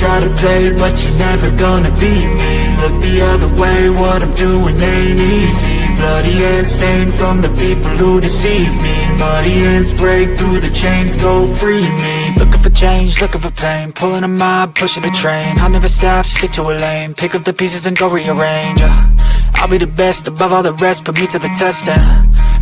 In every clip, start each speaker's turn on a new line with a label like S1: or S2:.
S1: try to play, but you're never gonna beat me. Look the other way, what I'm doing ain't easy. Bloody hands stained from the people who deceive me. Muddy hands break through the chains, go free me. Looking for change, looking for pain, pulling a mob, pushing a train. I'll never stop, stick to a lane, pick up the pieces and go rearrange. I'll be the best above all the rest, put me to the test and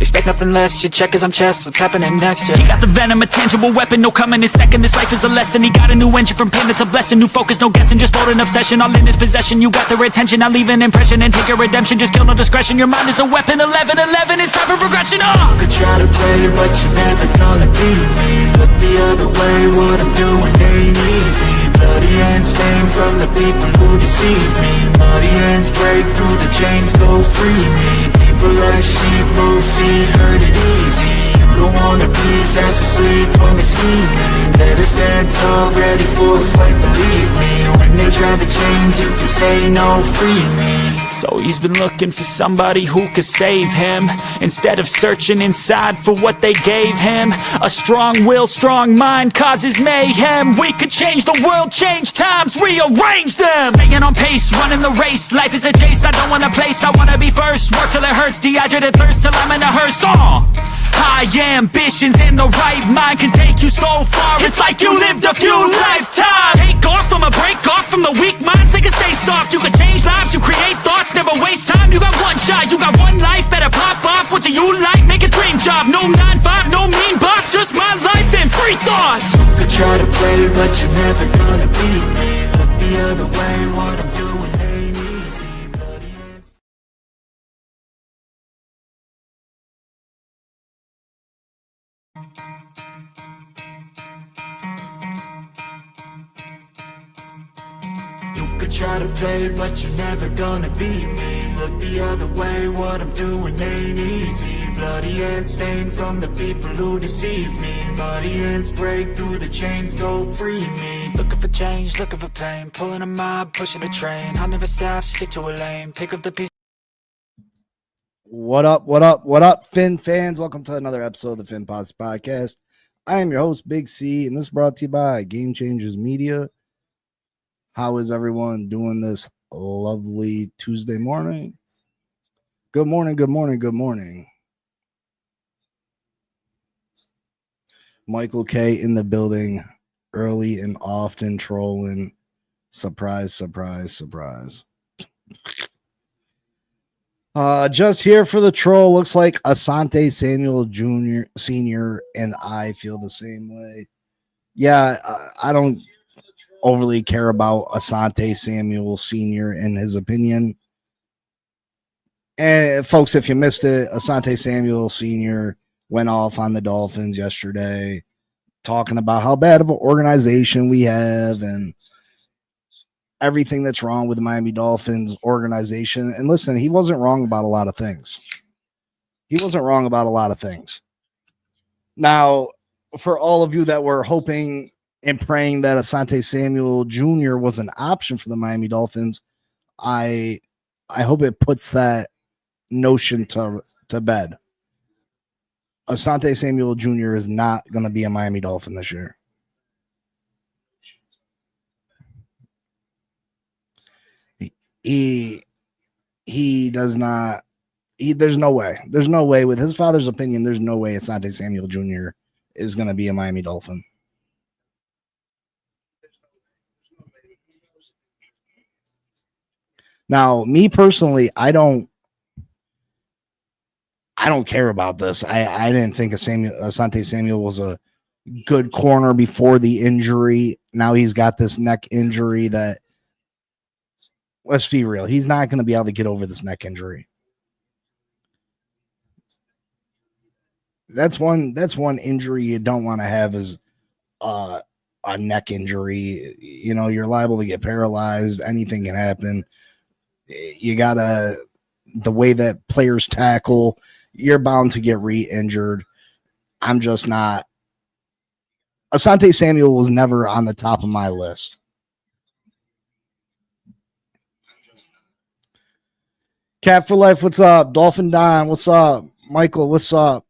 S1: expect nothing less, your check is I'm chess, what's happening next, yeah. He got the venom, a tangible weapon, no coming in second. This life is a lesson, he got a new engine from pain, it's a blessing. New focus, no guessing, just bold and obsession, all in his possession. You got their attention, I'll leave an impression and take your redemption. Just kill, no discretion, your mind is a weapon. 11-11, it's time for progression, You could try to play, but you're never gonna beat me. Look the other way, what I'm doing ain't easy. Bloody hands stained from the people who deceive me. Muddy hands break through the chains, go free me. People like sheep move feet, hurt it easy. You don't wanna be fast asleep on the scheming. Better stand tall, ready for a fight, believe me. When they try the chains, you can say no, free me. So he's been looking for somebody who could save him, instead of searching inside for what they gave him. A strong will, strong mind causes mayhem. We could change the world, change times, rearrange them. Staying on pace, running the race. Life is a chase, I don't want a place, I wanna be first. Work till it hurts, dehydrated thirst till I'm in a hearse. High ambitions and the right mind can take you so far. It's like you lived a few lifetimes. Take off from a break off from the weak minds, they can stay soft. You can change lives, you create thoughts, never waste time. You got one shot, you got one life, better pop off. What do you like? Make a dream job. No 9-5, no mean boss, just my life and free thoughts. You could try to play, but you're never gonna beat me. Look the other way, what I'm doing ain't easy. Bloody hands. You could try to play, but you're never gonna beat me. Look the other way, what I'm doing ain't easy. Bloody hands stained from the people who deceive me. Muddy hands break through the chains, go free me. Looking for change, looking for pain, pulling a mob, pushing a train. I'll never stop, stick to a lane, pick up the pieces.
S2: What up, Finn fans? Welcome to another episode of the Finn Posse Podcast. I am your host, Big C, and this is brought to you by Game Changers Media. How is everyone doing this lovely Tuesday morning? Good morning. Michael K in the building, early and often trolling. Surprise. Just here for the troll. Looks like Asante Samuel Jr. Sr. and I feel the same way. Yeah, I don't overly care about Asante Samuel Sr. and his opinion. And folks, if you missed it, Asante Samuel Sr. went off on the Dolphins yesterday, talking about how bad of an organization we have and everything that's wrong with the Miami Dolphins organization. And listen, he wasn't wrong about a lot of things. Now, for all of you that were hoping and praying that Asante Samuel Jr. was an option for the Miami Dolphins, I hope it puts that notion to bed. Asante Samuel Jr. is not going to be a Miami Dolphin this year. He does not. There's no way. There's no way with his father's opinion. There's no way Asante Samuel Jr. is going to be a Miami Dolphin. Now, me personally, I don't care about this. I didn't think Asante Samuel was a good corner before the injury. Now he's got this neck injury that, let's be real, he's not going to be able to get over this neck injury. That's one injury you don't want to have is a neck injury. You know, you're liable to get paralyzed. Anything can happen. You gotta, the way that players tackle, you're bound to get re-injured. I'm just not. Asante Samuel was never on the top of my list. Cap for Life, what's up? Dolphin Don, what's up? Michael, what's up?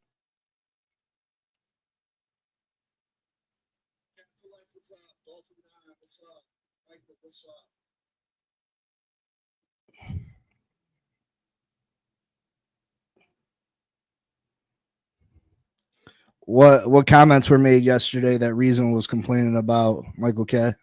S2: What comments were made yesterday that Reason was complaining about Michael K?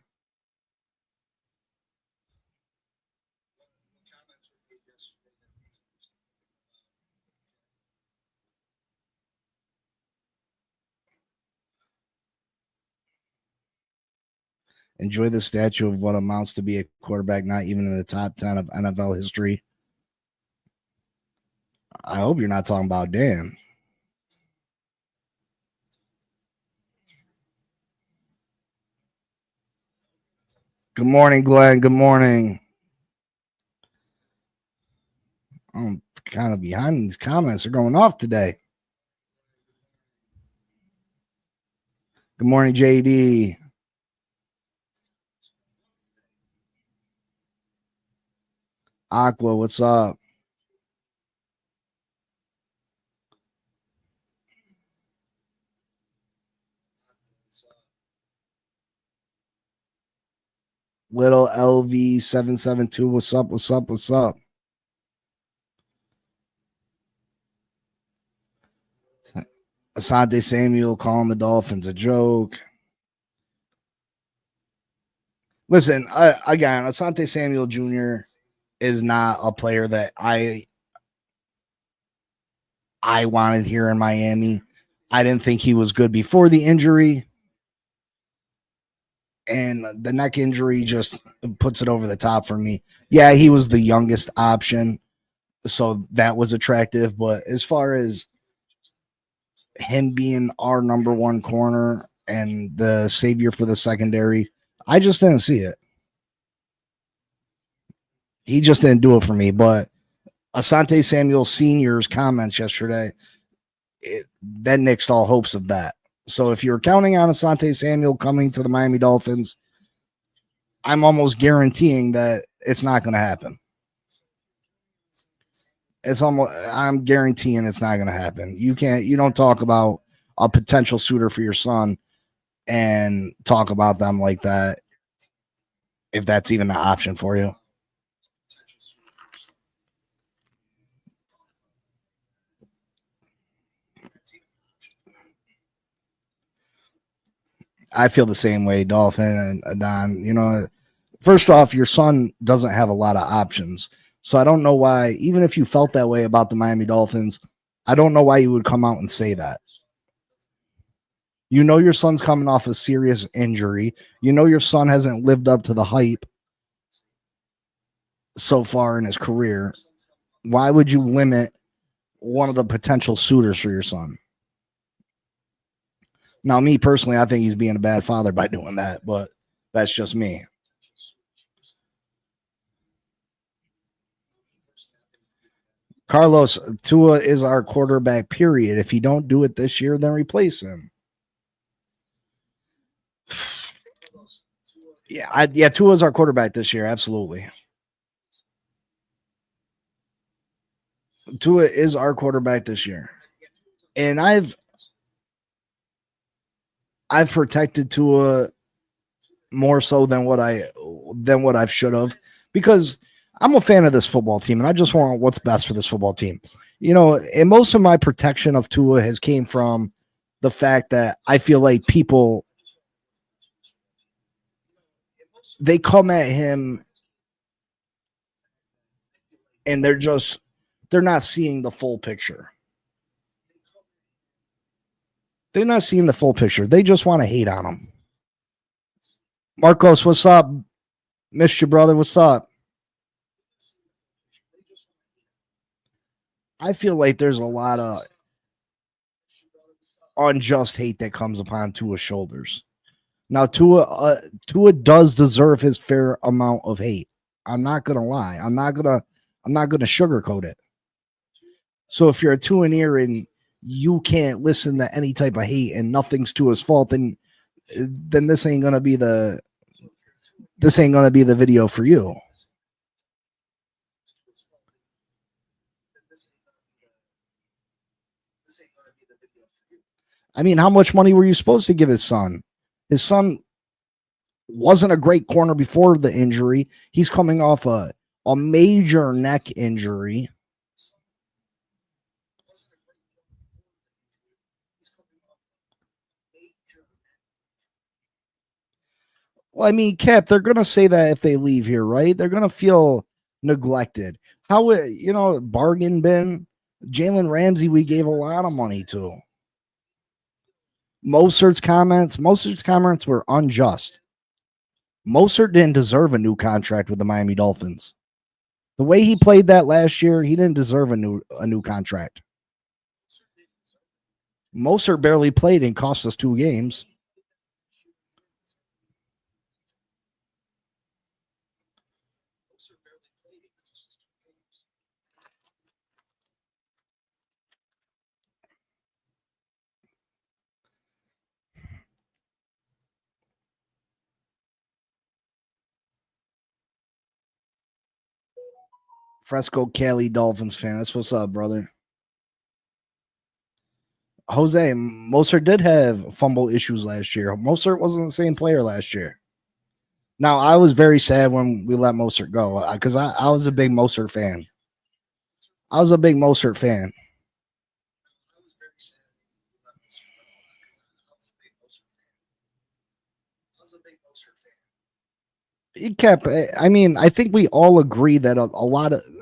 S2: Enjoy the statue of what amounts to be a quarterback not even in the top 10 of NFL history. I hope you're not talking about Dan. Good morning, Glenn. Good morning. I'm kind of behind these comments. They're going off today. Good morning, JD. Aqua, what's up? Little LV772, what's up? What's up? What's up? Asante Samuel calling the Dolphins a joke. Listen, again, Asante Samuel Jr. is not a player that I wanted here in Miami. I didn't think he was good before the injury. And the neck injury just puts it over the top for me. Yeah, he was the youngest option, so that was attractive. But as far as him being our number one corner and the savior for the secondary, I just didn't see it. He just didn't do it for me. But Asante Samuel Sr.'s comments yesterday, that nixed all hopes of that. So if you're counting on Asante Samuel coming to the Miami Dolphins, I'm almost guaranteeing that it's not going to happen. I'm guaranteeing it's not going to happen. You don't talk about a potential suitor for your son and talk about them like that if that's even an option for you. I feel the same way, Dolphin and Don. First off, your son doesn't have a lot of options. So I don't know why, even if you felt that way about the Miami Dolphins, I don't know why you would come out and say that. Your son's coming off a serious injury. Your son hasn't lived up to the hype so far in his career. Why would you limit one of the potential suitors for your son? Now, me personally, I think he's being a bad father by doing that, but that's just me. Carlos, Tua is our quarterback, period. If you don't do it this year, then replace him. Yeah, Tua is our quarterback this year, absolutely. Tua is our quarterback this year. And I've protected Tua more so than what I should have, because I'm a fan of this football team and I just want what's best for this football team. And most of my protection of Tua has came from the fact that I feel like people, they come at him and they're not seeing the full picture. They're not seeing the full picture. They just want to hate on him. Marcos, what's up? Missed you, brother. What's up? I feel like there's a lot of unjust hate that comes upon Tua's shoulders. Now, Tua does deserve his fair amount of hate. I'm not gonna lie. I'm not gonna sugarcoat it. So if you're a Tua-neer and you can't listen to any type of hate and nothing's Tua's fault, then this ain't gonna be the video for you. I mean, how much money were you supposed to give his son? His son wasn't a great corner before the injury. He's coming off a major neck injury. Well, I mean, Cap, they're going to say that if they leave here, right? They're going to feel neglected. How, bargain bin? Jalen Ramsey, we gave a lot of money to. Mostert's comments were unjust. Mostert didn't deserve a new contract with the Miami Dolphins. The way he played that last year, he didn't deserve a new contract. Mostert barely played and cost us 2 games. Fresco Cali Dolphins fan. That's what's up, brother. Jose, Mostert did have fumble issues last year. Mostert wasn't the same player last year. Now, I was very sad when we let Mostert go because I was a big Mostert fan. He kept, I mean, I think we all agree that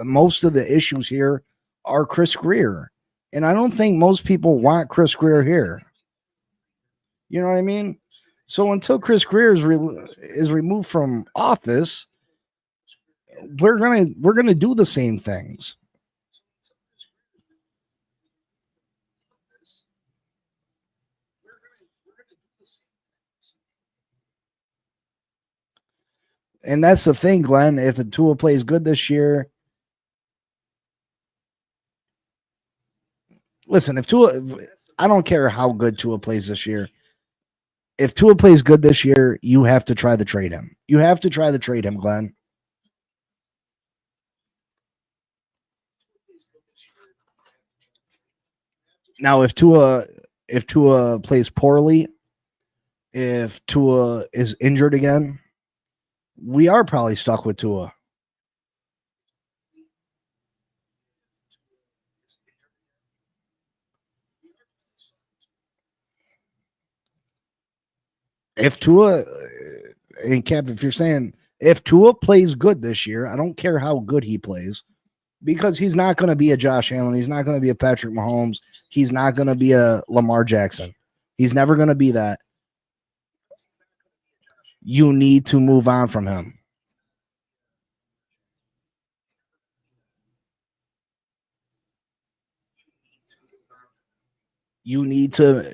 S2: most of the issues here are Chris Greer. And I don't think most people want Chris Greer here. You know what I mean? So until Chris Greer is removed from office, we're gonna do the same things. And that's the thing, Glenn. If the Tua plays good this year, listen, I don't care how good Tua plays this year. If Tua plays good this year, you have to try to trade him. You have to try to trade him, Glenn. Now, if Tua plays poorly, if Tua is injured again, we are probably stuck with Tua. If Tua, and Cap, if you're saying if Tua plays good this year, I don't care how good he plays, because he's not going to be a Josh Allen. He's not going to be a Patrick Mahomes. He's not going to be a Lamar Jackson. He's never going to be that. You need to move on from him. You need to,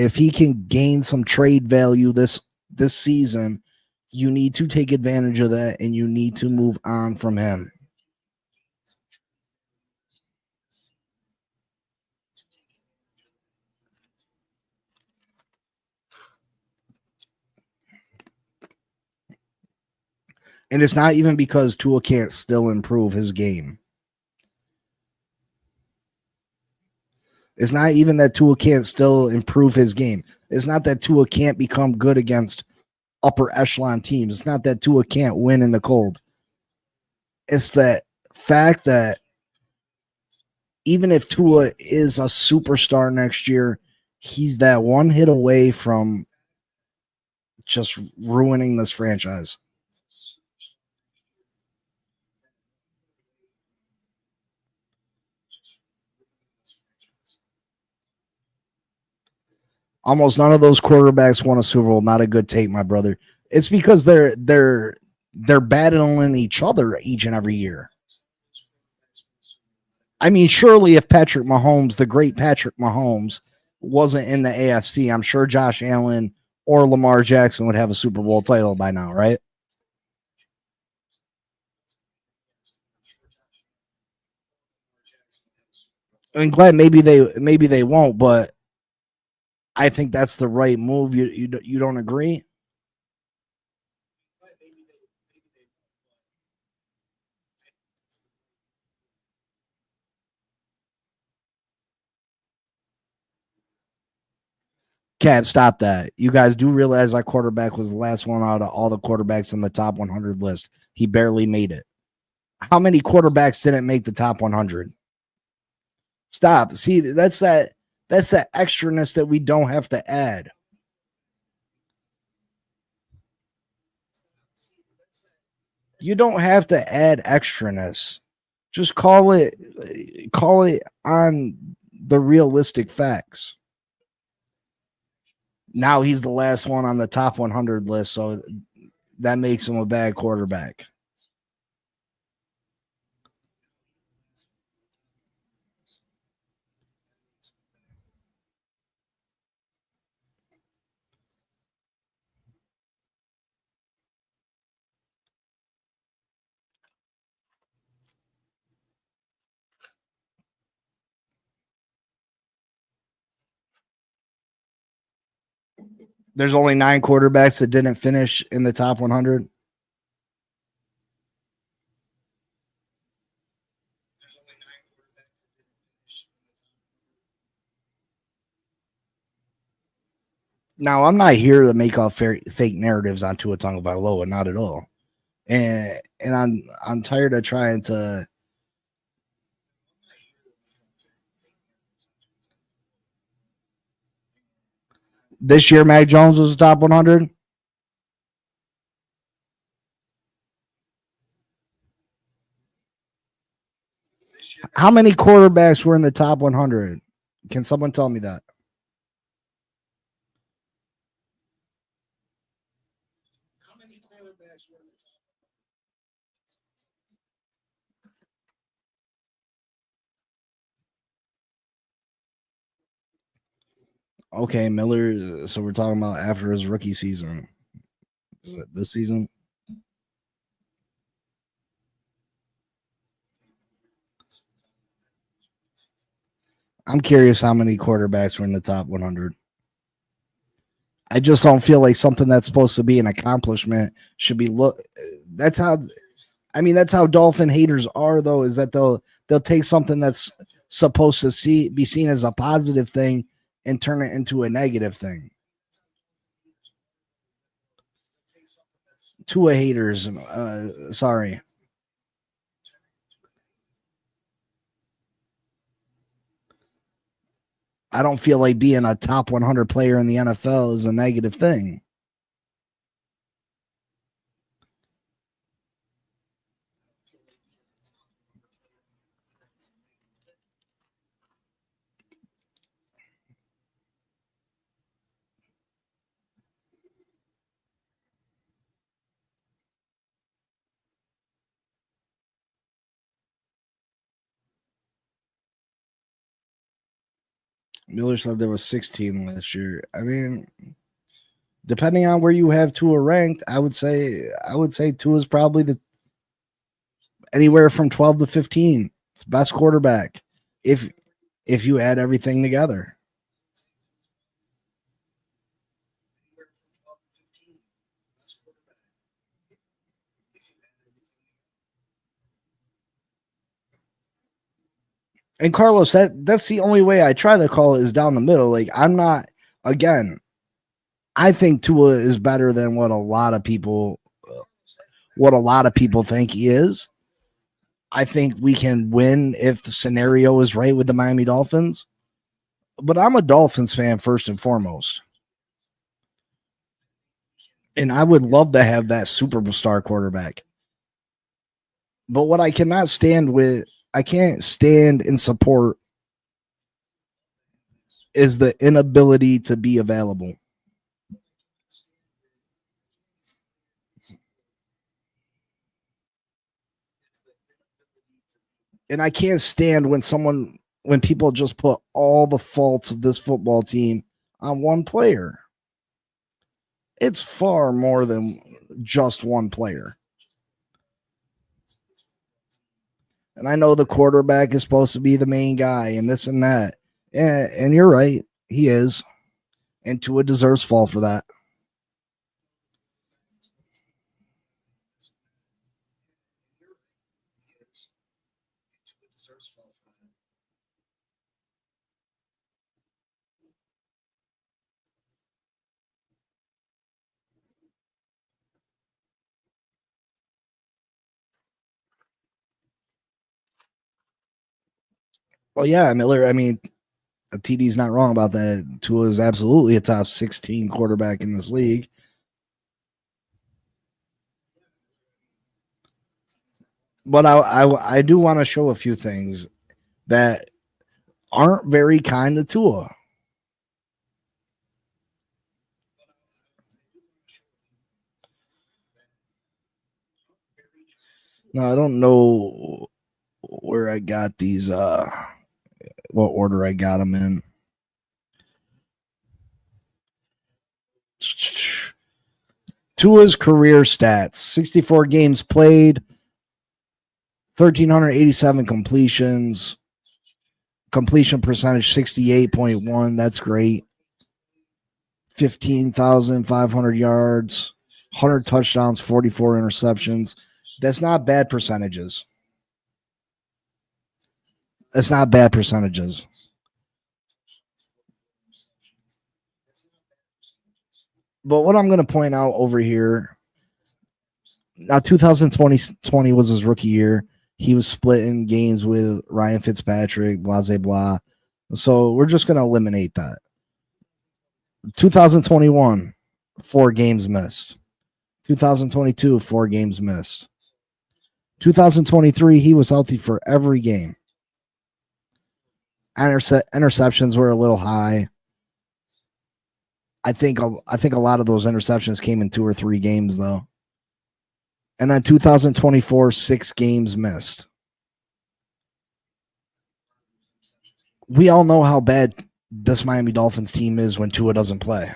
S2: if he can gain some trade value this season, you need to take advantage of that and you need to move on from him. And it's not even because Tua can't still improve his game. It's not even that Tua can't still improve his game. It's not that Tua can't become good against upper echelon teams. It's not that Tua can't win in the cold. It's that fact that even if Tua is a superstar next year, he's that one hit away from just ruining this franchise. Almost none of those quarterbacks won a Super Bowl. Not a good take, my brother. It's because they're battling each other each and every year. I mean, surely if Patrick Mahomes, the great Patrick Mahomes, wasn't in the AFC, I'm sure Josh Allen or Lamar Jackson would have a Super Bowl title by now, right? I mean, glad maybe they won't, but I think that's the right move. You don't agree? Can't stop that. You guys do realize that quarterback was the last one out of all the quarterbacks in the top 100 list. He barely made it. How many quarterbacks didn't make the top 100? Stop. See, that's that That's that extraness that we don't have to add. You don't have to add extraness. Just call it on the realistic facts. Now he's the last one on the top 100 list, so that makes him a bad quarterback. There's only 9 quarterbacks that didn't finish in the top 100. Now, I'm not here to make off fake narratives on Tua Tagovailoa, not at all. And I'm tired of trying to. This year, Mac Jones was top 100. How many quarterbacks were in the top 100? Can someone tell me that? Okay, Miller. So we're talking about after his rookie season. Is it this season? I'm curious how many quarterbacks were in the top 100. I just don't feel like something that's supposed to be an accomplishment should be look. That's how. I mean, that's how Dolphin haters are, though. Is that they'll take something that's supposed to be seen as a positive thing and turn it into a negative thing. Tua haters. Sorry. I don't feel like being a top 100 player in the NFL is a negative thing. Miller said there was 16 last year. I mean, depending on where you have Tua ranked, I would say Tua is probably the anywhere from 12 to 15 best quarterback if you add everything together. And Carlos, that's the only way I try to call it is down the middle. Like I'm not again. I think Tua is better than what a lot of people think he is. I think we can win if the scenario is right with the Miami Dolphins. But I'm a Dolphins fan first and foremost. And I would love to have that superstar quarterback. But what I cannot stand with, I can't stand and support is the inability to be available. And I can't stand when people just put all the faults of this football team on one player. It's far more than just one player. And I know the quarterback is supposed to be the main guy and this and that. And you're right. He is. And Tua deserves fall for that. Well, yeah, Miller. I mean, TD's not wrong about that. Tua is absolutely a top 16 quarterback in this league. But I do want to show a few things that aren't very kind to Tua. No, I don't know where I got these, what order I got them in. Tua's career stats: 64 games played, 1,387 completions, completion percentage 68.1. That's great. 15,500 yards, 100 touchdowns, 44 interceptions. That's not bad percentages. That's not bad percentages. But what I'm going to point out over here, now 2020 was his rookie year. He was splitting games with Ryan Fitzpatrick, blah, blah, blah. So we're just going to eliminate that. 2021, 4 games missed. 2022, 4 games missed. 2023, he was healthy for every game. Interceptions were a little high. I think a lot of those interceptions came in 2 or 3 games, though. And then 2024, 6 games missed. We all know how bad this Miami Dolphins team is when Tua doesn't play.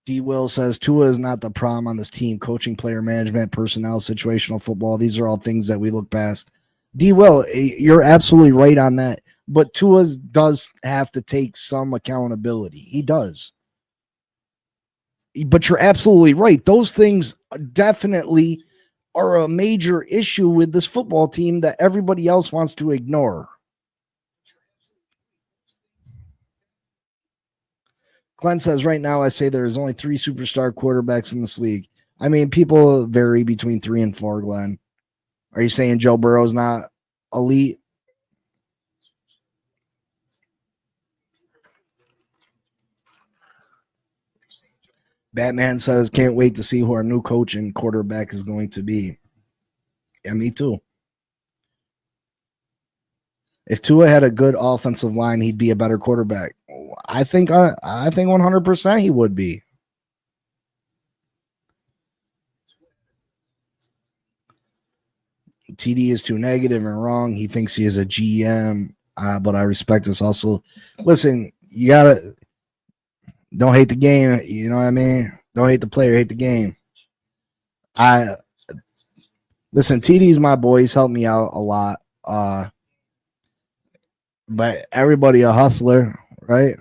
S2: D. Will says Tua is not the problem on this team. Coaching, player management, personnel, situational football. These are all things that we look past. D. Will, you're absolutely right on that. But Tua does have to take some accountability. He does. But you're absolutely right. Those things definitely are a major issue with this football team that everybody else wants to ignore. Glenn says, right now, I say there's only 3 superstar quarterbacks in this league. I mean, people vary between 3 and 4, Glenn. Are you saying Joe Burrow's not elite? Batman says, can't wait to see who our new coach and quarterback is going to be. Yeah, me too. If Tua had a good offensive line, he'd be a better quarterback. I think 100% he would be. TD is too negative and wrong. He thinks he is a GM, but I respect this also. Listen, you gotta don't hate the game. You know what I mean? Don't hate the player, hate the game. Listen, TD's my boy. He's helped me out a lot. But everybody a hustler, right?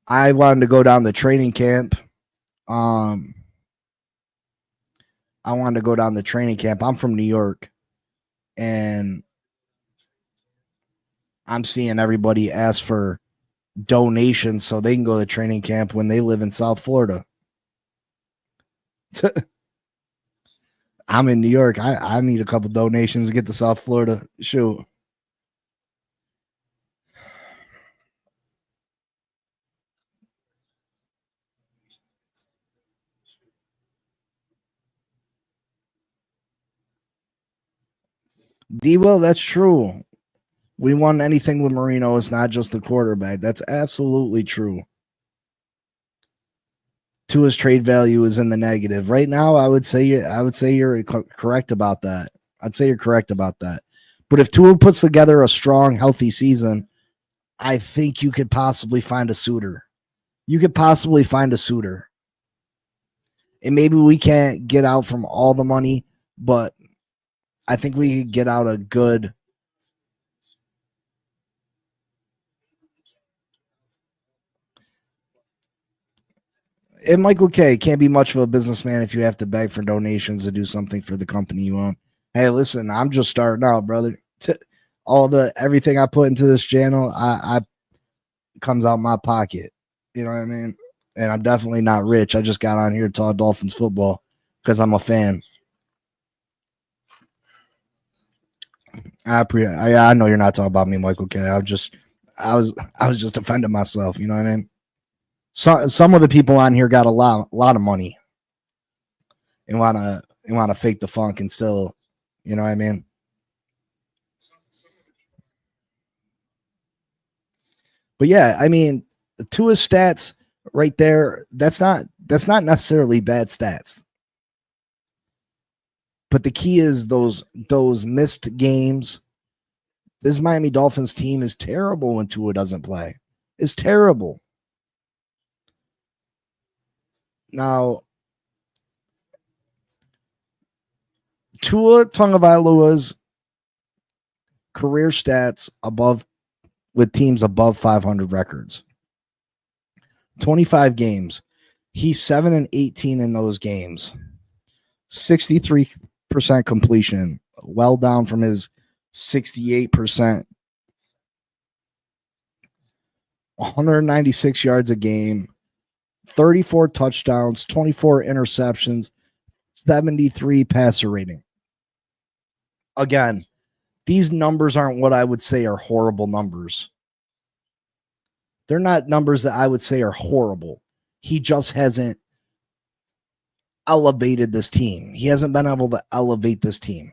S2: I wanted to go down to training camp. I wanted to go down to training camp. I'm from New York, and I'm seeing everybody ask for donations so they can go to training camp when they live in South Florida. I'm in New York. I need a couple donations to get to South Florida. Shoot. D-Will, that's true. We won anything with Marino. It's not just the quarterback. That's absolutely true. Tua's trade value is in the negative right now. I would say you're correct about that. I'd say you're correct about that. But if Tua puts together a strong, healthy season, I think you could possibly find a suitor. And maybe we can't get out from all the money, but I think we could get out a good. And Michael K. can't be much of a businessman if you have to beg for donations to do something for the company you own. Hey, listen, I'm just starting out, brother. Everything I put into this channel, I comes out my pocket. You know what I mean? and I'm definitely not rich. I just got on here to talk Dolphins football because I'm a fan. I know you're not talking about me, Michael K. I was just defending myself. You know what I mean? Some of the people on here got a lot of money and wanna fake the funk and still, you know what I mean? But yeah, I mean, Tua's stats right there, that's not necessarily bad stats. But the key is those missed games. This Miami Dolphins team is terrible when Tua doesn't play. It's terrible. Now, Tua Tagovailoa's career stats above with teams above 500 records. 25 games. He's 7-18 in those games. 63% completion, well down from his 68%. 196 yards a game, 34 touchdowns, 24 interceptions, 73 passer rating. Again, these numbers aren't what I would say are horrible numbers. They're not numbers that I would say are horrible. He just hasn't elevated this team. He hasn't been able to elevate this team.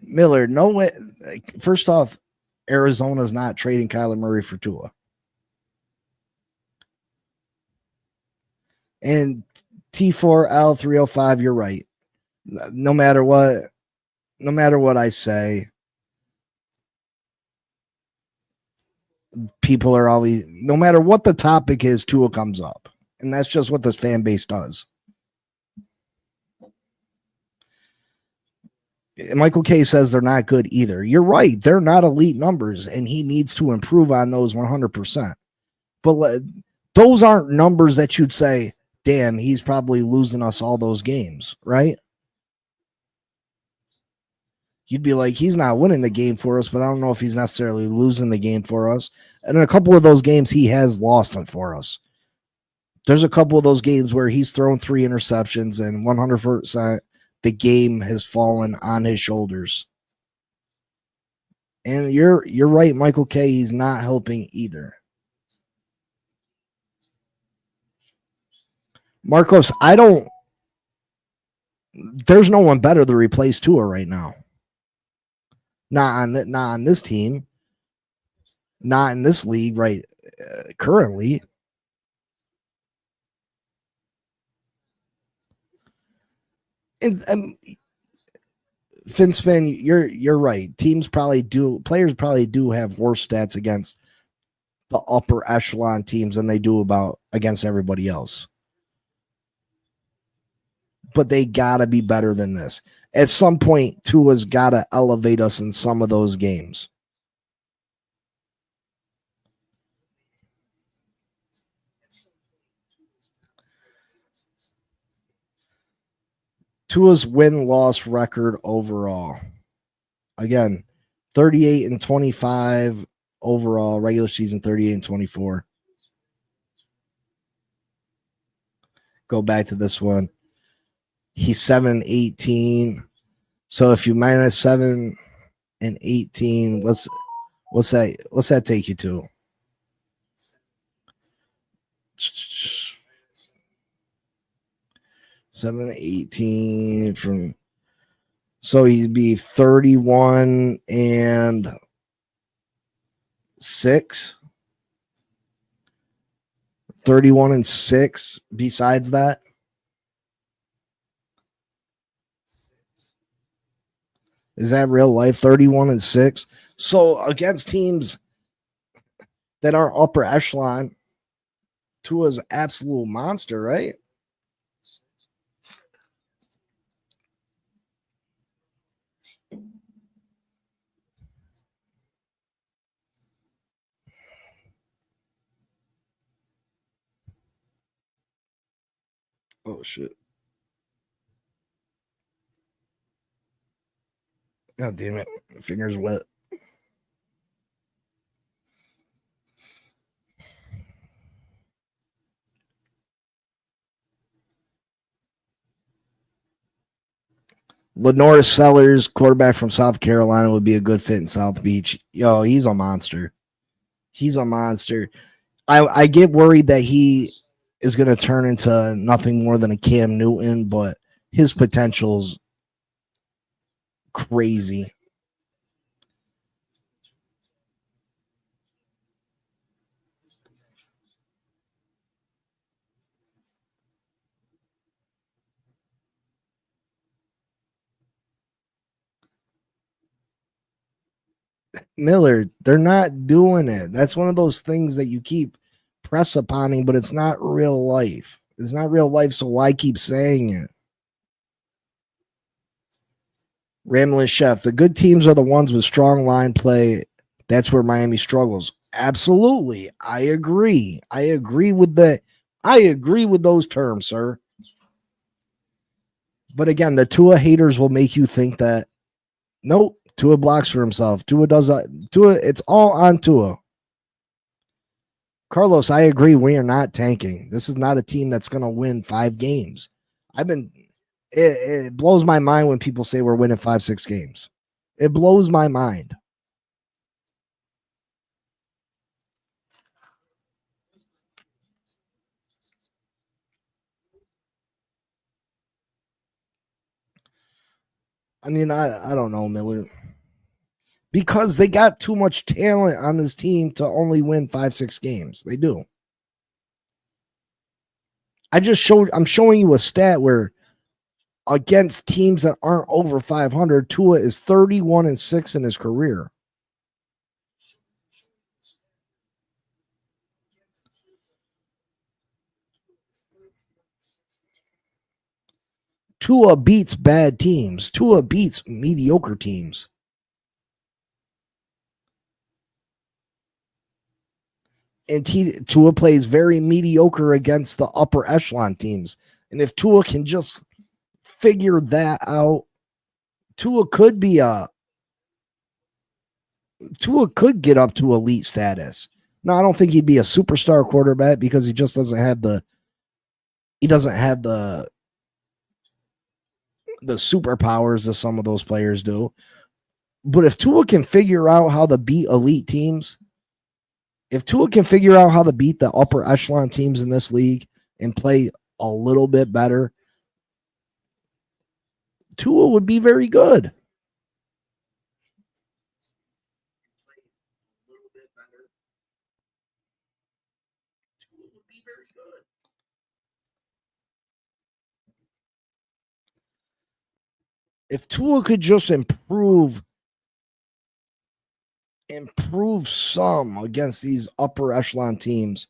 S2: Miller, no way. First off, Arizona's not trading Kyler Murray for Tua. And T4L305, you're right. No matter what I say, people are always, no matter what the topic is, Tua comes up. And that's just what this fan base does. Michael K says they're not good either. You're right. They're not elite numbers, and he needs to improve on those 100%. But those aren't numbers that you'd say, damn, he's probably losing us all those games, right? You'd be like, he's not winning the game for us, but I don't know if he's necessarily losing the game for us. And in a couple of those games, he has lost them for us. There's a couple of those games where he's thrown 3 interceptions and 100% the game has fallen on his shoulders. And you're right, Michael K. He's not helping either. Marcos, there's no one better to replace Tua right now. Not on this team. Not in this league right currently. And Finspin, you're right. Players probably do have worse stats against the upper echelon teams than they do against everybody else. But they gotta be better than this. At some point, Tua's gotta elevate us in some of those games. Tua's win-loss record overall. Again, 38-25 overall, regular season 38-24. Go back to this one. He's 7-18. So if you minus 7 and 18, what's that take you to? 7-18 from, so he'd be 31-6. 31-6 besides that. Is that real life? 31-6. So against teams that are upper echelon, Tua's an absolute monster, right? Oh shit. God damn it. Fingers wet. Lenore Sellers, quarterback from South Carolina, would be a good fit in South Beach. Yo, he's a monster. He's a monster. I get worried that he is going to turn into nothing more than a Cam Newton, but his potential's crazy. Miller, they're not doing it. That's one of those things that you keep press upon him, but it's not real life. It's not real life, so why keep saying it? Ramlin Chef, the good teams are the ones with strong line play. That's where Miami struggles. Absolutely. I agree. I agree with those terms, sir. But again, the Tua haters will make you think that nope, Tua blocks for himself. Tua, it's all on Tua. Carlos, I agree. We are not tanking. This is not a team that's going to win 5 games. It blows my mind when people say we're winning 5-6 games. It blows my mind. I mean, I don't know, Miller. Because they got too much talent on this team to only win 5-6 games. They do. I'm showing you a stat where against teams that aren't over 500, Tua is 31-6 in his career. Tua beats bad teams. Tua beats mediocre teams. And Tua plays very mediocre against the upper echelon teams. And if Tua can just figure that out, Tua could get up to elite status. Now, I don't think he'd be a superstar quarterback because he just doesn't have the superpowers that some of those players do. But if Tua can figure out how to beat elite teams, if Tua can figure out how to beat the upper echelon teams in this league and play a little bit better, Tua would be very good. If Tua could just improve some against these upper echelon teams,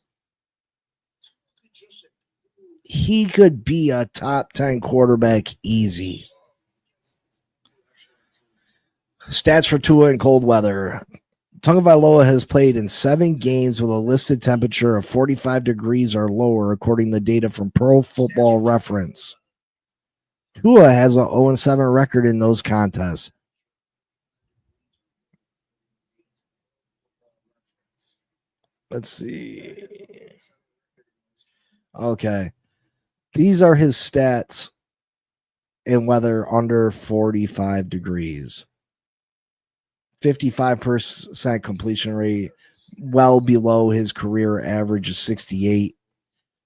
S2: he could be a top 10 quarterback easy. Stats for Tua in cold weather. Tagovailoa has played in 7 games with a listed temperature of 45 degrees or lower, according to data from Pro Football Reference. Tua has an 0-7 record in those contests. Let's see. Okay. These are his stats in weather under 45 degrees. 55% completion rate, well below his career average of 68.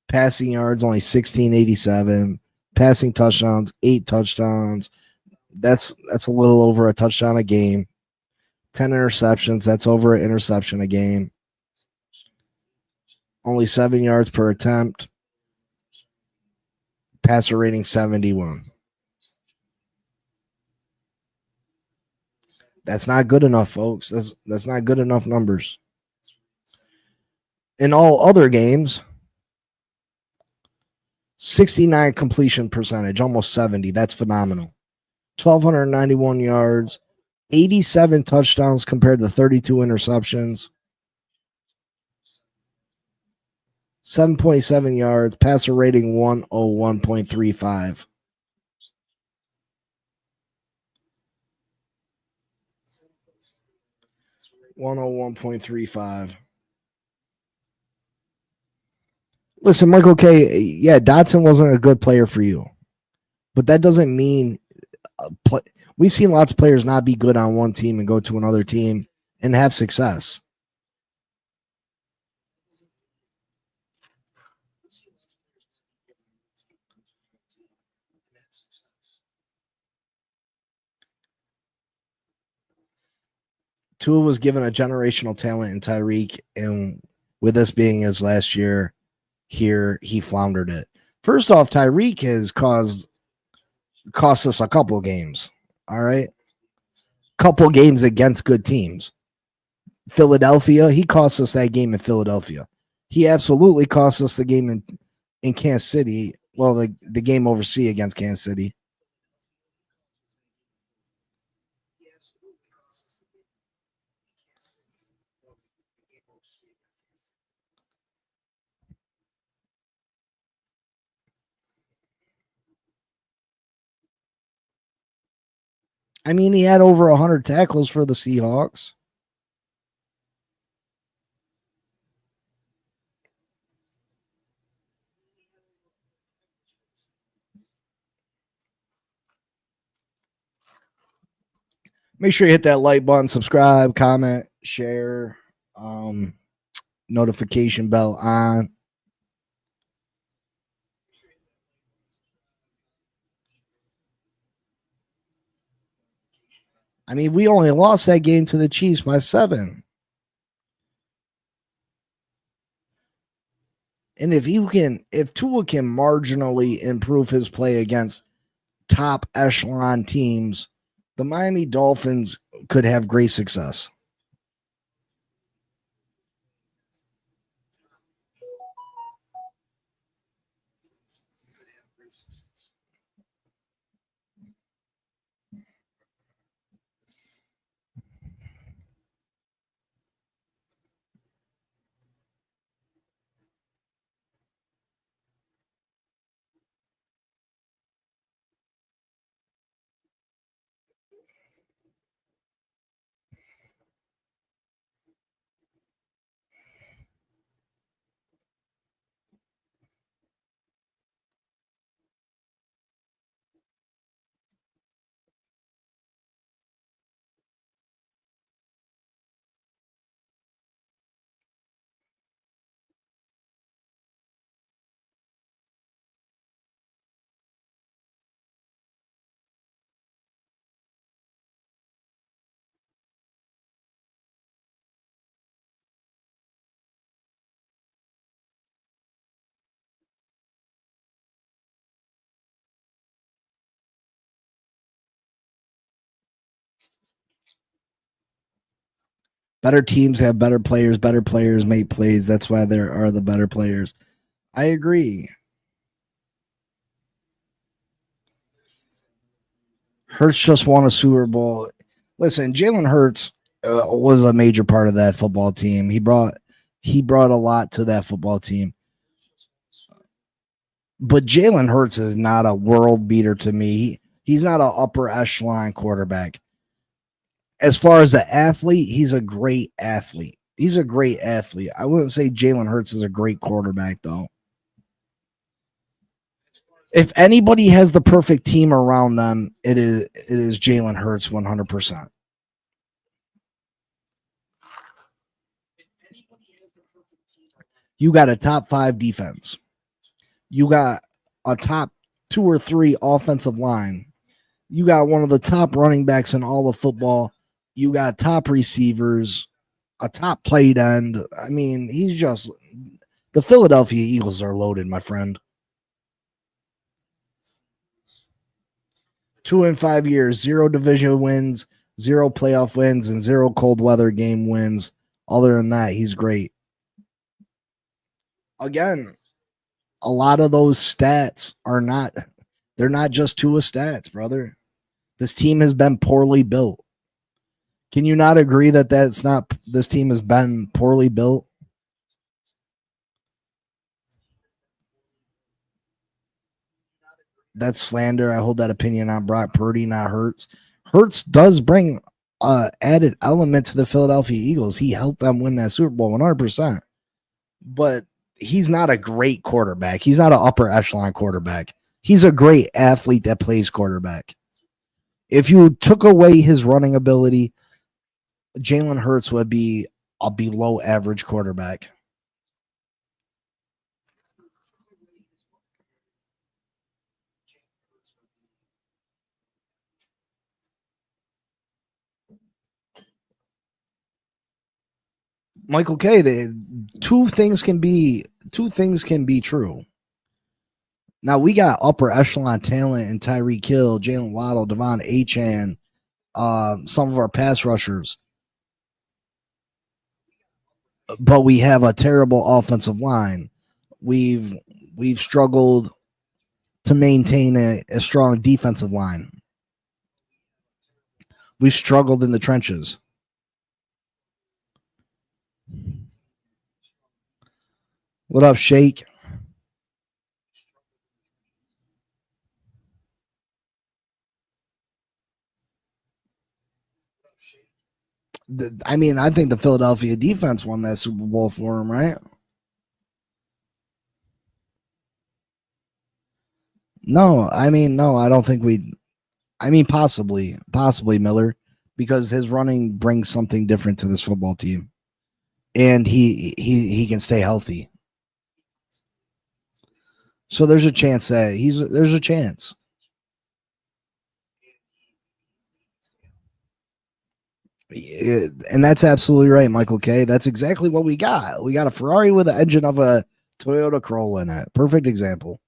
S2: Passing yards, only 1687. Passing touchdowns, 8 touchdowns. That's a little over a touchdown a game. 10 interceptions, that's over an interception a game. Only 7 yards per attempt. Passer rating 71. That's not good enough, folks. That's not good enough numbers. In all other games, 69 completion percentage, almost 70. That's phenomenal. 1,291 yards, 87 touchdowns compared to 32 interceptions. 7.7 yards, passer rating 101.35. Listen, Michael K. Yeah, Dotson wasn't a good player for you, but that doesn't mean we've seen lots of players not be good on one team and go to another team and have success. Tua was given a generational talent in Tyreek, and with this being his last year here, he floundered it. First off, Tyreek has cost us a couple games. All right. Couple games against good teams. Philadelphia, he cost us that game in Philadelphia. He absolutely cost us the game in Kansas City. Well, the game overseas against Kansas City. I mean, he had over 100 tackles for the Seahawks. Make sure you hit that like button, subscribe, comment, share, notification bell on. I mean, we only lost that game to the Chiefs by 7. And if Tua can marginally improve his play against top echelon teams, the Miami Dolphins could have great success. Better teams have better players make plays. That's why there are the better players. I agree. Hurts just won a Super Bowl. Listen, Jalen Hurts was a major part of that football team. He brought a lot to that football team. But Jalen Hurts is not a world beater to me. He's not an upper echelon quarterback. As far as an athlete, he's a great athlete. He's a great athlete. I wouldn't say Jalen Hurts is a great quarterback, though. If anybody has the perfect team around them, it is Jalen Hurts 100%. You got a top 5 defense. You got a top 2 or 3 offensive line. You got one of the top running backs in all of football. You got top receivers, a top tight end. I mean, the Philadelphia Eagles are loaded, my friend. 2 in 5 years, 0 division wins, 0 playoff wins, and 0 cold weather game wins. Other than that, he's great. Again, a lot of those stats they're not just Tua stats, brother. This team has been poorly built. Can you not agree that this team has been poorly built? That's slander. I hold that opinion on Brock Purdy, not Hurts. Hurts does bring added element to the Philadelphia Eagles. He helped them win that Super Bowl 100%. But he's not a great quarterback. He's not an upper echelon quarterback. He's a great athlete that plays quarterback. If you took away his running ability, Jalen Hurts would be a below average quarterback. Michael K. Two things can be true. Now we got upper echelon talent in Tyreek Hill, Jalen Waddle, Devon Achane, some of our pass rushers, but we have a terrible offensive line. We've struggled to maintain a strong defensive line. We've struggled in the trenches. What up, Shake? I mean, I think the Philadelphia defense won that Super Bowl for him, right? No, I mean, no, I don't think we. I mean, possibly Miller, because his running brings something different to this football team, and he can stay healthy. So there's a chance that there's a chance. And that's absolutely right, Michael K. That's exactly what we got. We got a Ferrari with the engine of a Toyota Corolla in it. Perfect example.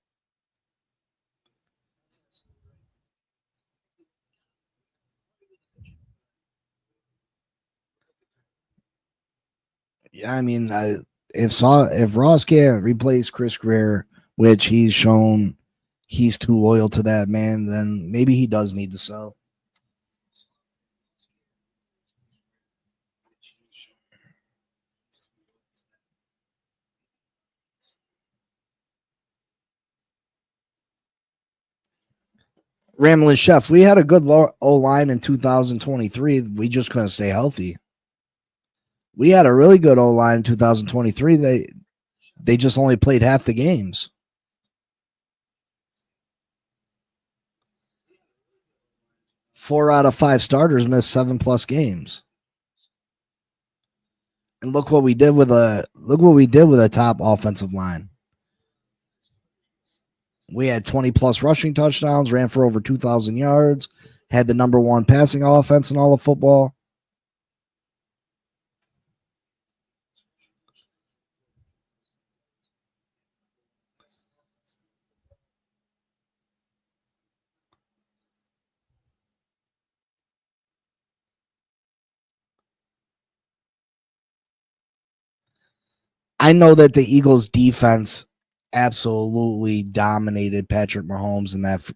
S2: Yeah, I mean, if Ross can't replace Chris Greer, which he's shown he's too loyal to that man, then maybe he does need to sell. Ramlin Chef, we had a good O line in 2023. We just couldn't stay healthy. We had a really good O line in 2023. They just only played half the games. Four out of five starters missed 7+ games. And look what we did with a top offensive line. We had 20+ rushing touchdowns, ran for over 2,000 yards, had the number one passing offense in all of football. I know that the Eagles defense absolutely dominated Patrick Mahomes, and that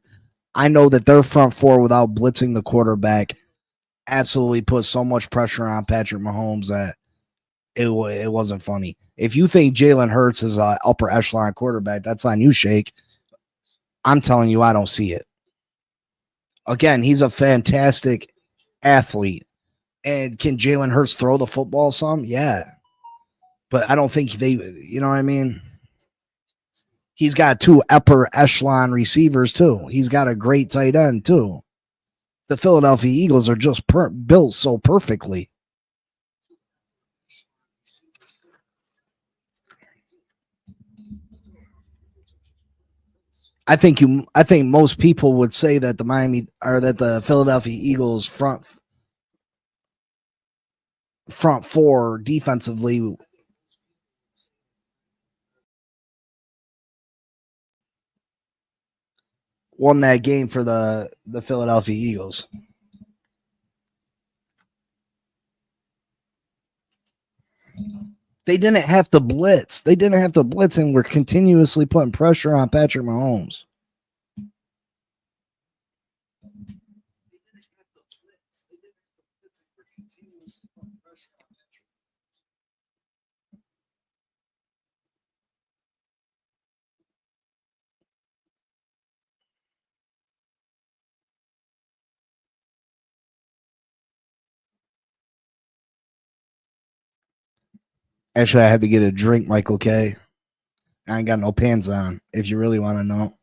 S2: I know that their front four without blitzing the quarterback absolutely put so much pressure on Patrick Mahomes that it wasn't funny. If you think Jalen Hurts is an upper echelon quarterback, that's on you, Shake. I'm telling you, I don't see it. Again, he's a fantastic athlete. And can Jalen Hurts throw the football some? Yeah. But I don't think you know what I mean? He's got two upper echelon receivers, too. He's got a great tight end, too. The Philadelphia Eagles are just built so perfectly. I think most people would say that the Philadelphia Eagles front four defensively won that game for the Philadelphia Eagles. They didn't have to blitz. And we're continuously putting pressure on Patrick Mahomes. Actually, I had to get a drink, Michael K. I ain't got no pants on, if you really want to know.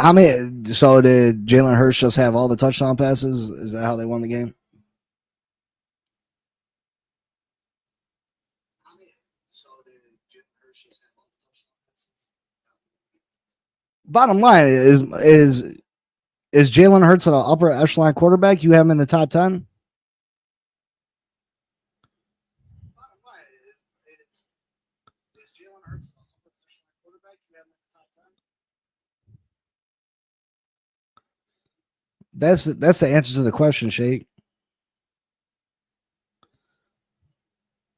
S2: How many? So did Jalen Hurts just have all the touchdown passes? Is that how they won the game? Bottom line is Jalen Hurts an upper echelon quarterback? You have him in the top 10? That's the answer to the question, Shake.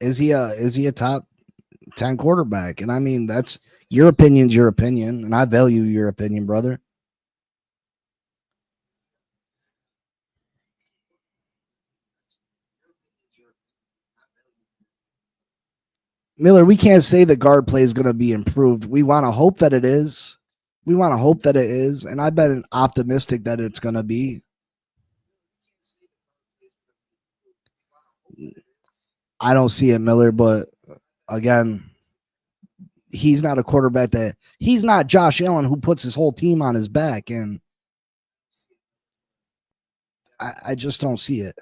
S2: Is he a top 10 quarterback? And I mean, that's your opinion's your opinion, and I value your opinion, brother. Miller, we can't say the guard play is going to be improved. We want to hope that it is. We want to hope that it is, and I've been optimistic that it's going to be. I don't see it, Miller, but again, he's not a quarterback he's not Josh Allen who puts his whole team on his back, and I just don't see it.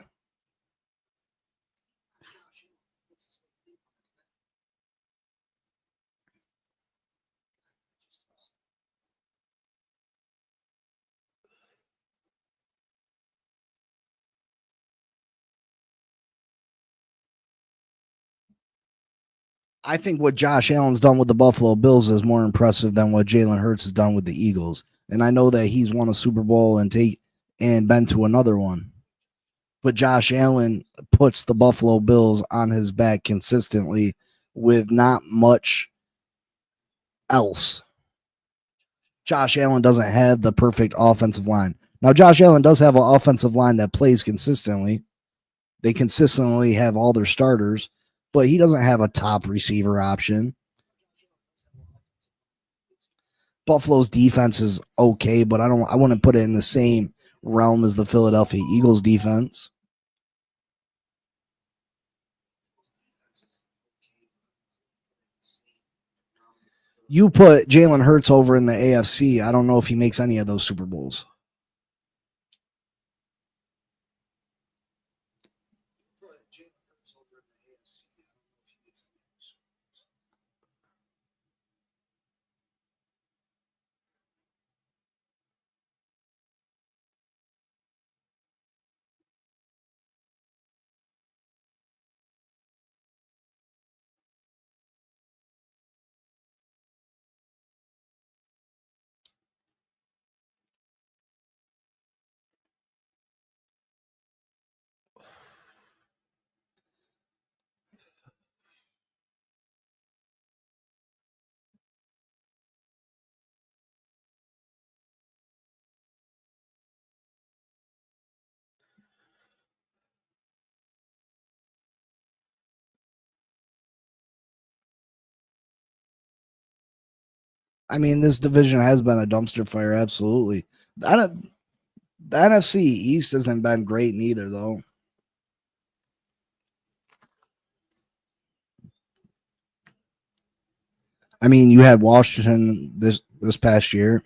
S2: I think what Josh Allen's done with the Buffalo Bills is more impressive than what Jalen Hurts has done with the Eagles. And I know that he's won a Super Bowl and been to another one. But Josh Allen puts the Buffalo Bills on his back consistently with not much else. Josh Allen doesn't have the perfect offensive line. Now, Josh Allen does have an offensive line that plays consistently. They consistently have all their starters, but he doesn't have a top receiver option. Buffalo's defense is okay, but I wouldn't put it in the same realm as the Philadelphia Eagles defense. You put Jalen Hurts over in the AFC. I don't know if he makes any of those Super Bowls. I mean, this division has been a dumpster fire, absolutely. The NFC East hasn't been great neither, though. I mean, you had Washington this past year.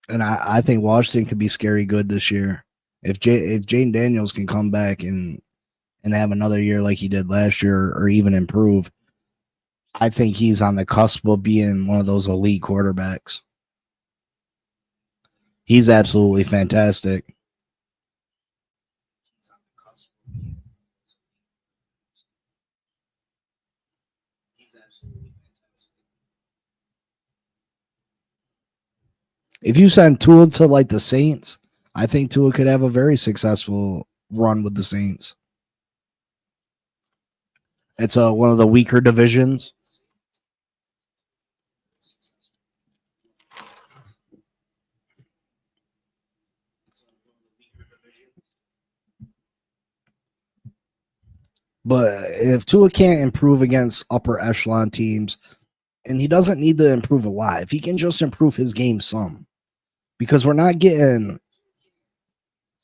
S2: And I think Washington could be scary good this year. If Jane Daniels can come back and have another year like he did last year or even improve, I think he's on the cusp of being one of those elite quarterbacks. He's absolutely fantastic. If you send Tua to like the Saints, I think Tua could have a very successful run with the Saints. It's one of the weaker divisions. But if Tua can't improve against upper echelon teams, and he doesn't need to improve a lot, if he can just improve his game some, because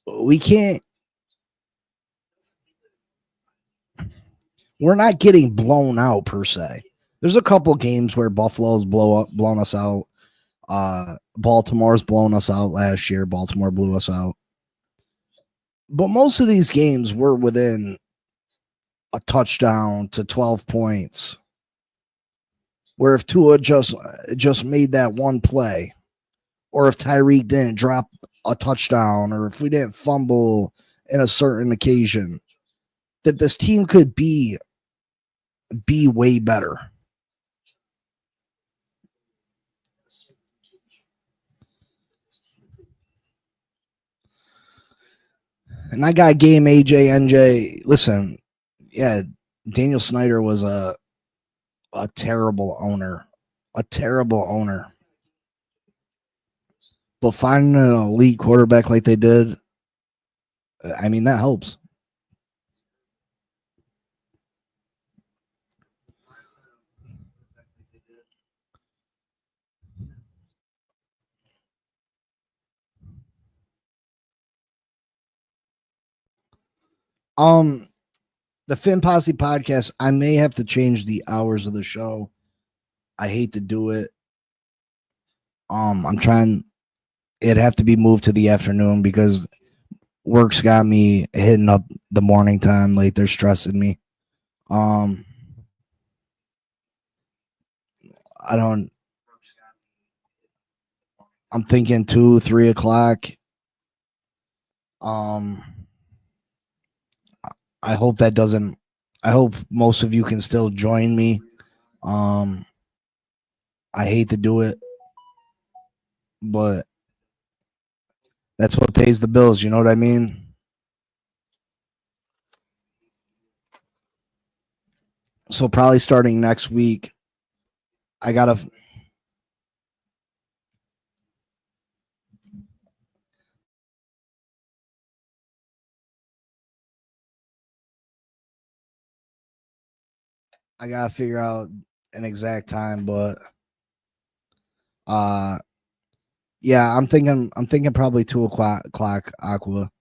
S2: we can't. we're not getting blown out per se. There's a couple games where Buffalo's blown us out. Baltimore's blown us out last year. Baltimore blew us out. But most of these games were within a touchdown to 12 points. Where if Tua just made that one play, or if Tyreek didn't drop a touchdown, or if we didn't fumble in a certain occasion, that this team could be way better. And I got game AJ, NJ. Listen, yeah, Daniel Snyder was a terrible owner. A terrible owner. But finding an elite quarterback like they did, I mean, that helps. The Finn Posse podcast, I may have to change the hours of the show. I hate to do it. I'm trying. It'd have to be moved to the afternoon because work's got me hitting up the morning time. Like they're stressing me. I don't. I'm thinking 2-3 o'clock. I hope that doesn't. I hope most of you can still join me. I hate to do it, but that's what pays the bills. You know what I mean? So probably starting next week, I gotta figure out an exact time, but yeah, I'm thinking probably 2 o'clock Aqua.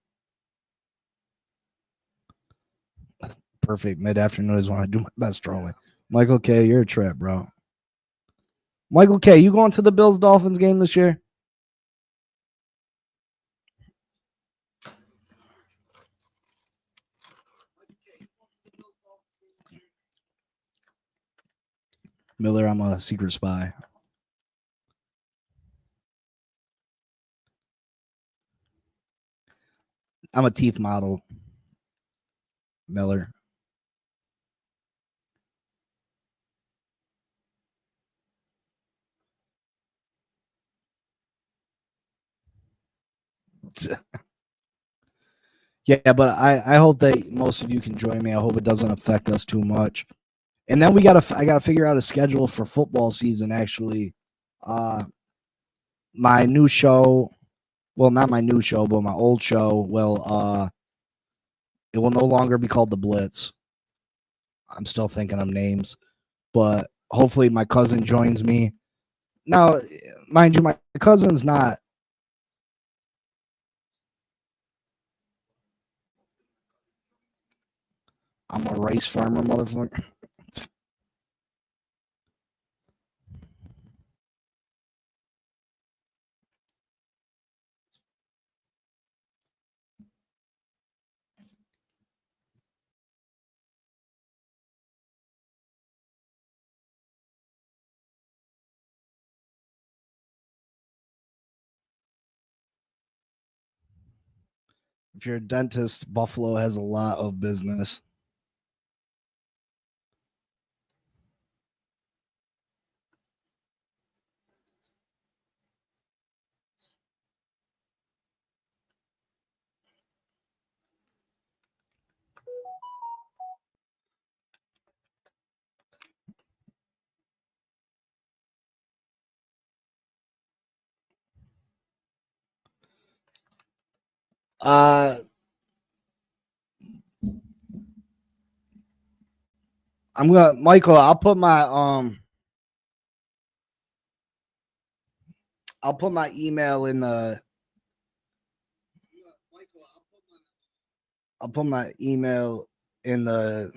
S2: Perfect. Mid-afternoon is when I do my best trolling. Michael K, you're a trip, bro. Michael K, you going to the Bills Dolphins game this year? Miller, I'm a secret spy. I'm a teeth model. Miller. Yeah, but I hope that most of you can join me. I hope it doesn't affect us too much. And then I gotta figure out a schedule for football season. Actually, my new show, well, not my new show, but my old show it will no longer be called The Blitz. I'm still thinking of names, but hopefully my cousin joins me. Now, mind you, my cousin's not. I'm a rice farmer, motherfucker. If you're a dentist, Buffalo has a lot of business. I'm gonna Michael, I'll put my email in the I'll put my email in the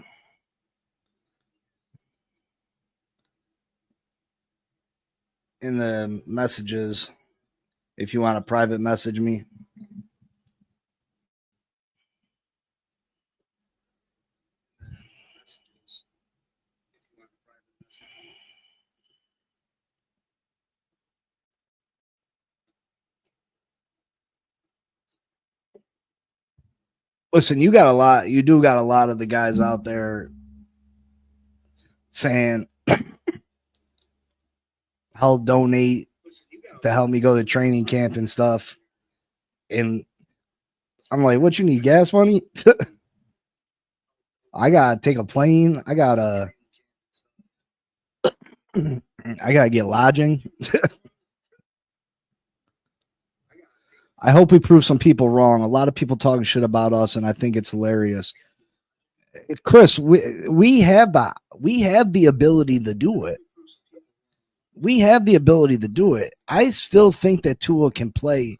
S2: in the messages if you want to private message me. Listen, you got a lot. You do got a lot of the guys out there saying, "I'll donate to help me go to training camp and stuff." And I'm like, "What you need? Gas money? I gotta take a plane. I gotta get lodging." I hope we prove some people wrong. A lot of people talking shit about us, and I think it's hilarious. Chris, we have the ability to do it. We have the ability to do it. I still think that Tua can play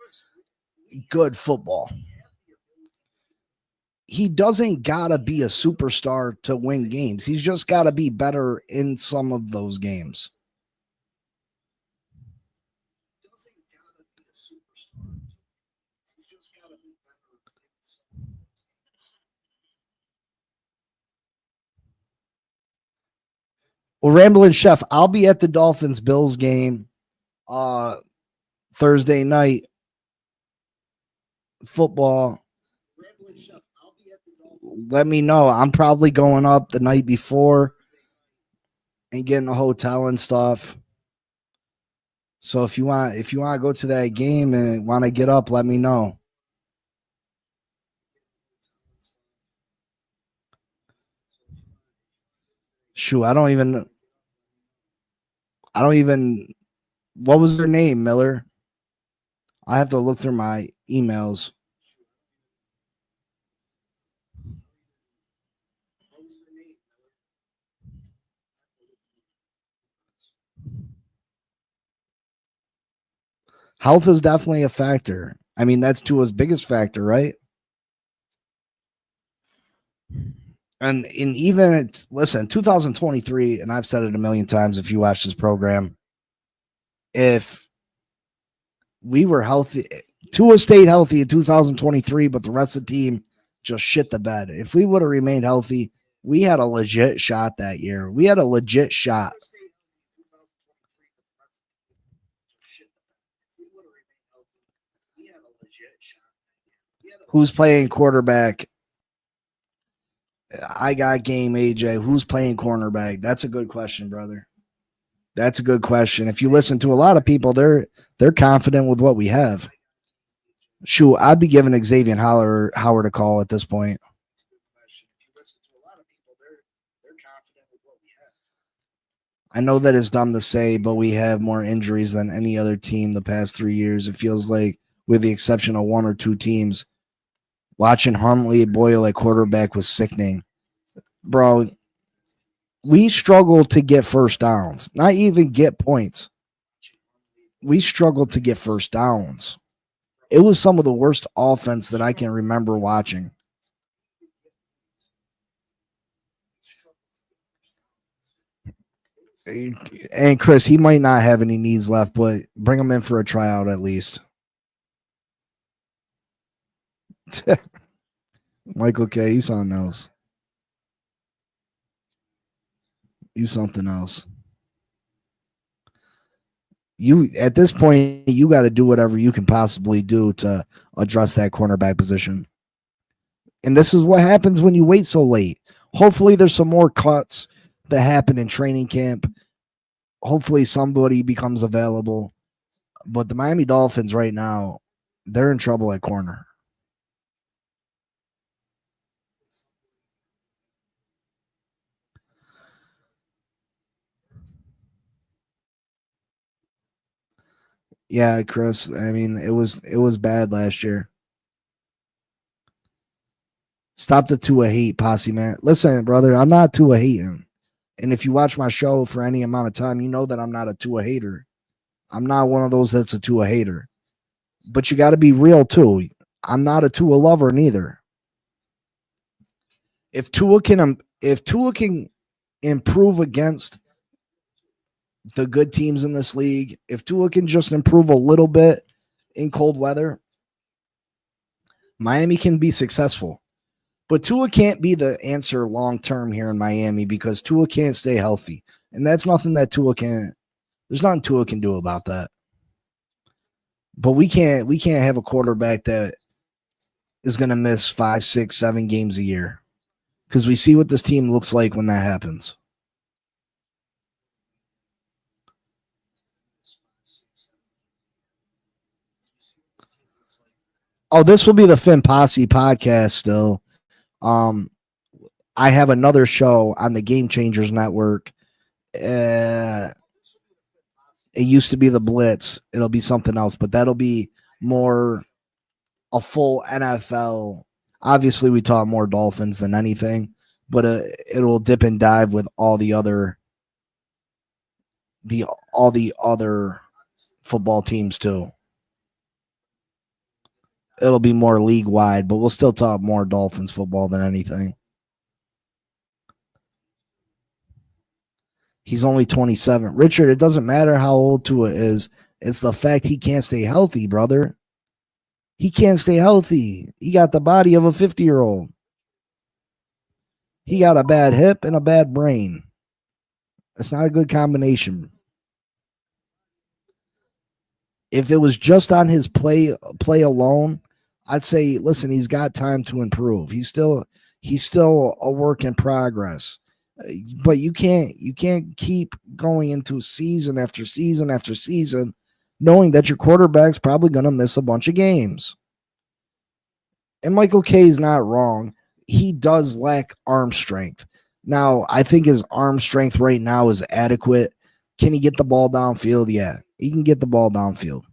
S2: good football. He doesn't gotta be a superstar to win games. He's just gotta be better in some of those games. Well, Rambling Chef, I'll be at the Dolphins Bills game Thursday night football. Let me know. I'm probably going up the night before and getting a hotel and stuff. So if you want to go to that game and want to get up, let me know. Shoot, I don't even. What was their name, Miller? I have to look through my emails. Health is definitely a factor. I mean, that's Tua's biggest factor, right? And even listen, 2023, and I've said it a million times if you watch this program, if we were healthy, Tua stayed healthy in 2023, but the rest of the team just shit the bed. If we would have remained healthy, we had a legit shot that year. We had a legit shot. Who's playing quarterback? I got game, AJ. Who's playing cornerback? That's a good question, brother. That's a good question. If you listen to a lot of people, they're confident with what we have. Shoot, I'd be giving Xavier Howard a call at this point. I know that it's dumb to say, but we have more injuries than any other team the past 3 years. It feels like, with the exception of one or two teams, watching Huntley Boyle at quarterback was sickening. Bro, we struggled to get first downs, not even get points. We struggled to get first downs. It was some of the worst offense that I can remember watching. And Chris, he might not have any needs left, but bring him in for a tryout at least. Michael K, you something else. You something else. You at this point, you got to do whatever you can possibly do to address that cornerback position. And this is what happens when you wait so late. Hopefully there's some more cuts that happen in training camp. Hopefully somebody becomes available. But the Miami Dolphins right now, they're in trouble at corner. Yeah, Chris. I mean, it was bad last year. Stop the Tua hate, posse man. Listen, brother, I'm not Tua hating. And if you watch my show for any amount of time, you know that I'm not a Tua hater. I'm not one of those that's a Tua hater. But you got to be real too. I'm not a Tua lover neither. If Tua can improve against the good teams in this league. If Tua can just improve a little bit in cold weather, Miami can be successful. But Tua can't be the answer long term here in Miami because Tua can't stay healthy. And that's nothing that Tua can. There's nothing Tua can do about that. But we can't have a quarterback that is going to miss 5, 6, 7 games a year, because we see what this team looks like when that happens. Oh, this will be the Finn Posse podcast still. I have another show on the Game Changers Network. It used to be the Blitz. It'll be something else, but that'll be more a full NFL. Obviously, we talk more Dolphins than anything, but it'll dip and dive with all the other football teams too. It'll be more league wide, but we'll still talk more Dolphins football than anything. He's only 27. Richard, it doesn't matter how old Tua is. It's the fact he can't stay healthy, brother. He can't stay healthy. He got the body of a 50-year-old. He got a bad hip and a bad brain. It's not a good combination. If it was just on his play alone, I'd say, listen, he's got time to improve. He's still a work in progress. But you can't keep going into season after season after season knowing that your quarterback's probably going to miss a bunch of games. And Michael K is not wrong. He does lack arm strength. Now, I think his arm strength right now is adequate. Can he get the ball downfield? Yeah, he can get the ball downfield.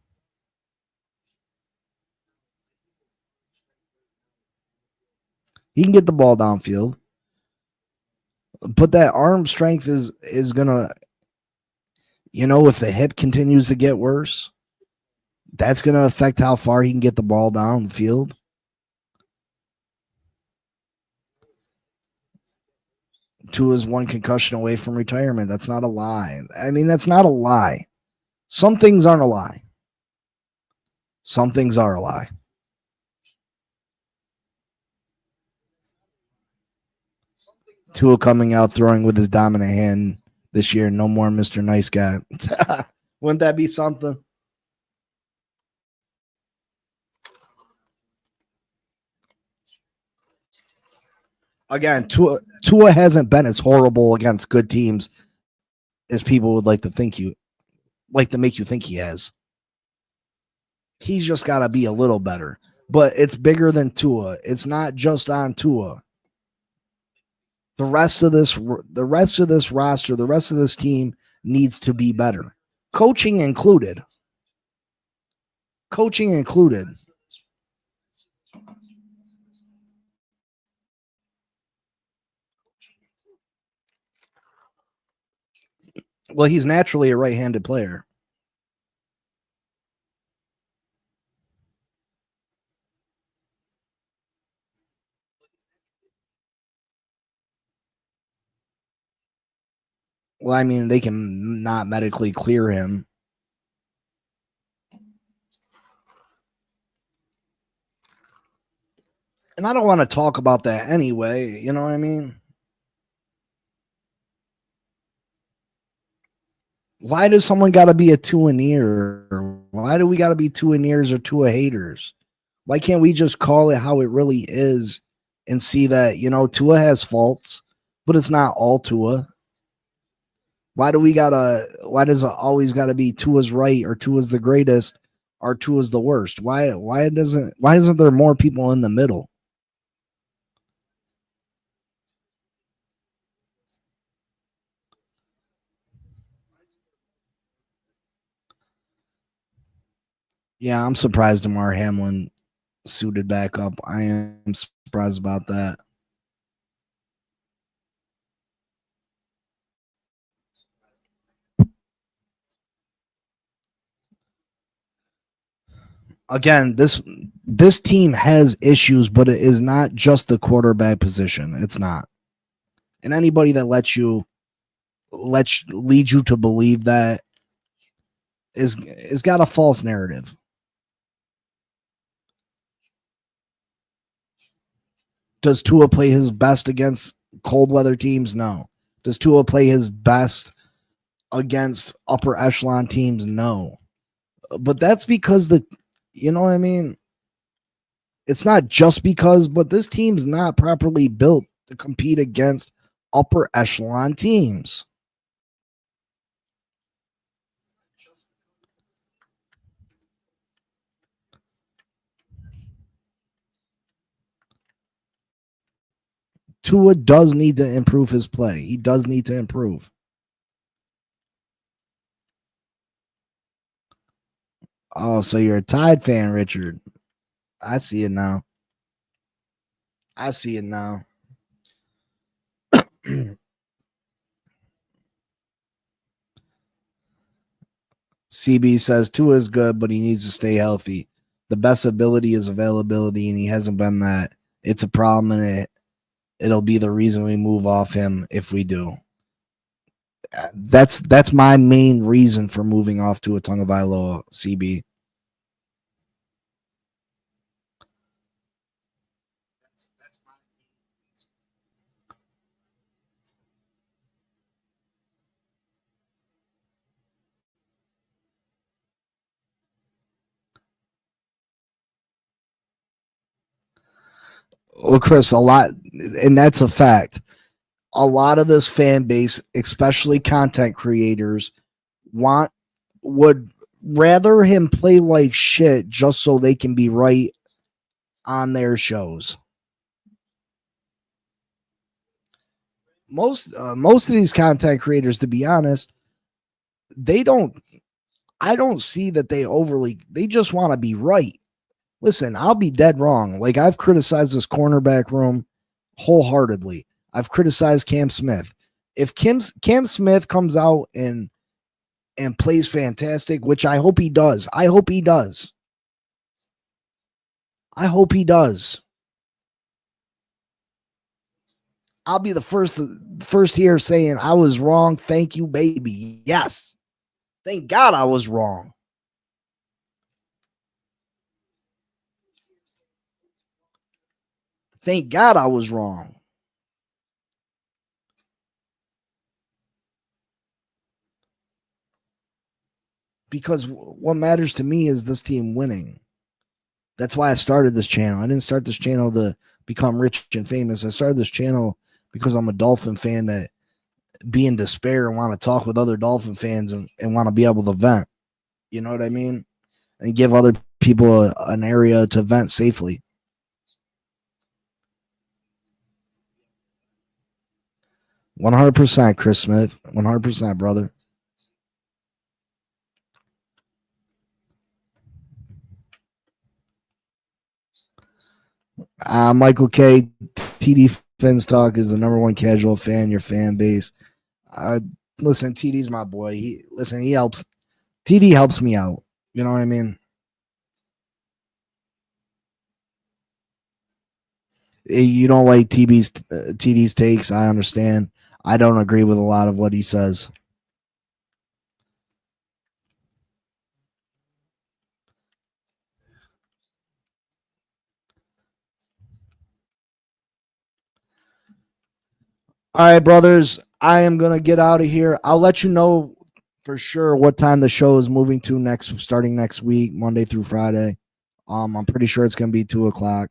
S2: He can get the ball downfield. But that arm strength is going to, if the hip continues to get worse, that's going to affect how far he can get the ball down the field. Tua's one concussion away from retirement. That's not a lie. I mean, that's not a lie. Some things aren't a lie. Some things are a lie. Tua coming out throwing with his dominant hand this year. No more Mr. Nice Guy. Wouldn't that be something? Again, Tua hasn't been as horrible against good teams as people would like to make you think he has. He's just got to be a little better. But it's bigger than Tua. It's not just on Tua. The rest of this roster, the rest of this team needs to be better. Coaching included. Well, he's naturally a right-handed player. Well, I mean, they can not medically clear him. And I don't want to talk about that anyway. You know what I mean? Why does someone got to be a Tua-neer? Why do we got to be Tua-neers or Tua-haters? Why can't we just call it how it really is and see that, Tua has faults, but it's not all Tua? Why does it always gotta be Tua's right or Tua's the greatest or Tua's the worst? Why isn't there more people in the middle? Yeah, I'm surprised Damar Hamlin suited back up. I am surprised about that. Again, this team has issues, but it is not just the quarterback position. It's not. And anybody that lets you lead you to believe that is got a false narrative. Does Tua play his best against cold weather teams? No. Does Tua play his best against upper echelon teams? No. But that's because you know what I mean? It's not just because, but this team's not properly built to compete against upper echelon teams. Tua does need to improve his play. He does need to improve. Oh, so you're a Tide fan, Richard. I see it now. I see it now. CB says Tua is good, but he needs to stay healthy. The best ability is availability, and he hasn't been that. It's a problem, and it'll be the reason we move off him if we do. That's my main reason for moving off Tua Tagovailoa, CB. Well, Chris, a lot, and that's a fact. A lot of this fan base, especially content creators, would rather him play like shit just so they can be right on their shows. Most of these content creators, to be honest, I don't see that they just want to be right. Listen, I'll be dead wrong. Like, I've criticized this cornerback room wholeheartedly. I've criticized Cam Smith. If Cam Smith comes out and plays fantastic, which I hope he does. I hope he does. I'll be the first here saying I was wrong. Thank you, baby. Yes. Thank God I was wrong. Thank God I was wrong. Because what matters to me is this team winning. That's why I started this channel. I didn't start this channel to become rich and famous. I started this channel because I'm a Dolphin fan that be in despair and want to talk with other Dolphin fans and want to be able to vent. You know what I mean? And give other people an area to vent safely. $100%, Chris Smith. 100%, brother. Michael K. TD Fins Talk is the number one casual fan, your fan base. Listen, TD's my boy. He helps. TD helps me out. You know what I mean? You don't like TD's takes. I understand. I don't agree with a lot of what he says. All right, brothers. I am going to get out of here. I'll let you know for sure what time the show is moving to starting next week, Monday through Friday. I'm pretty sure it's going to be 2:00.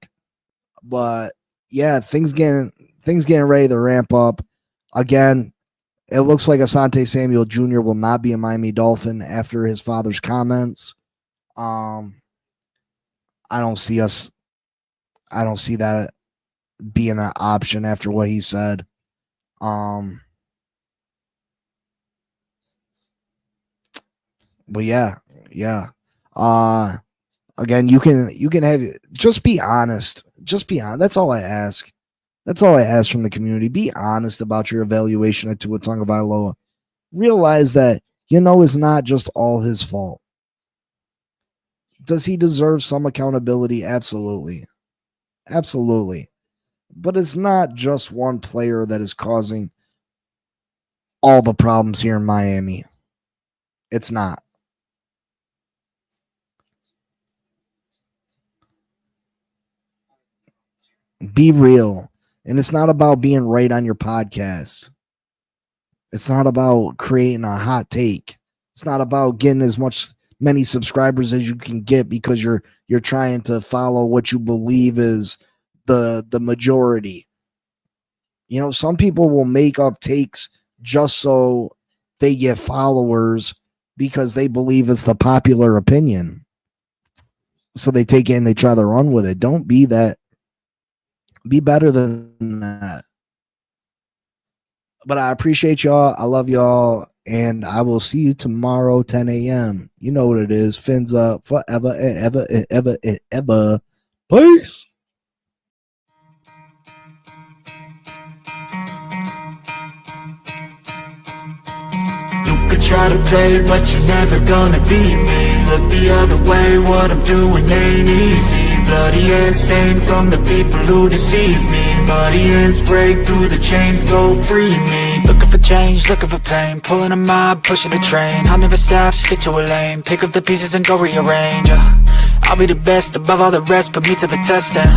S2: But yeah, things getting ready to ramp up. Again, it looks like Asante Samuel Jr. will not be a Miami Dolphin after his father's comments. I don't see that being an option after what he said. But yeah. Again, you can have just be honest. Just be honest. That's all I ask. That's all I ask from the community. Be honest about your evaluation of Tua Tagovailoa. Realize that it's not just all his fault. Does he deserve some accountability? Absolutely. But it's not just one player that is causing all the problems here in Miami. It's not. Be real. And it's not about being right on your podcast. It's not about creating a hot take. It's not about getting many subscribers as you can get because you're trying to follow what you believe is the majority. You know, some people will make up takes just so they get followers because they believe it's the popular opinion. So they take it and they try to run with it. Don't be that. Be better than that. But I appreciate y'all. I love y'all. And I will see you tomorrow, 10 a.m. You know what it is. Fins up forever and ever and ever and ever. Peace.
S1: You could try to play, but you're never gonna beat me. Look the other way, what I'm doing ain't easy. Bloody hands stained from the people who deceive me. Muddy hands break through the chains, go free me. Looking for change, looking for pain. Pulling a mob, pushing a train. I'll never stop, stick to a lane. Pick up the pieces and go rearrange. I'll be the best above all the rest, put me to the test and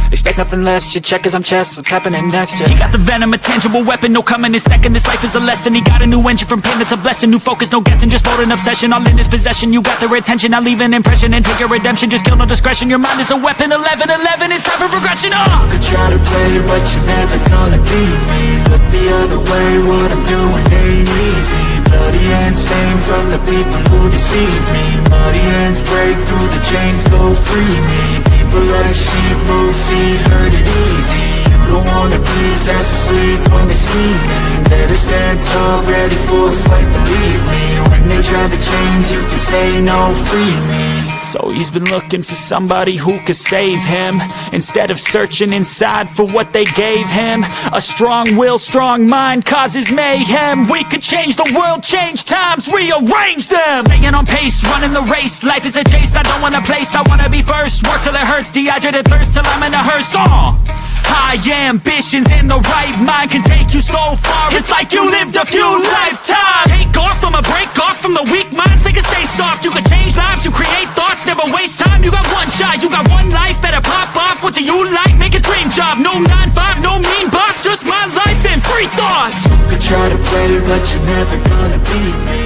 S1: expect nothing less, you check as I'm chess, what's happening next, yeah. He got the venom, a tangible weapon, no coming in second. This life is a lesson, he got a new engine from pain, it's a blessing. New focus, no guessing, just bold and obsession. All in his possession, you got their attention. I leave an impression and take your redemption. Just kill no discretion, your mind is a weapon. 11-11, it's time for progression, You could try to play, but you're never gonna beat me. Look the other way, what I'm doing ain't easy. Bloody hands stained from the people who deceive me. Muddy hands break through the chains, go free me. People like sheep move feet, hurt it easy. You don't wanna be fast asleep when they're scheming. Better stand tall, ready for a fight, believe me. When they try to change, you can say no, free me. So he's been looking for somebody who could save him, instead of searching inside for what they gave him. A strong will, strong mind causes mayhem. We could change the world, change times, rearrange them. Staying on pace, running the race. Life is a chase, I don't want a place, I wanna be first. Work till it hurts, dehydrated thirst till I'm in a hearse. High ambitions and the right mind can take you so far. It's like you lived a few lifetimes. Take off from a break off from the weak minds, they can stay soft. You can change lives, you create thoughts, never waste time. You got one shot, you got one life, better pop off. What do you like? Make a dream job. No 9-5, no mean boss, just my life and free thoughts. You could try to play, but you're never gonna beat me.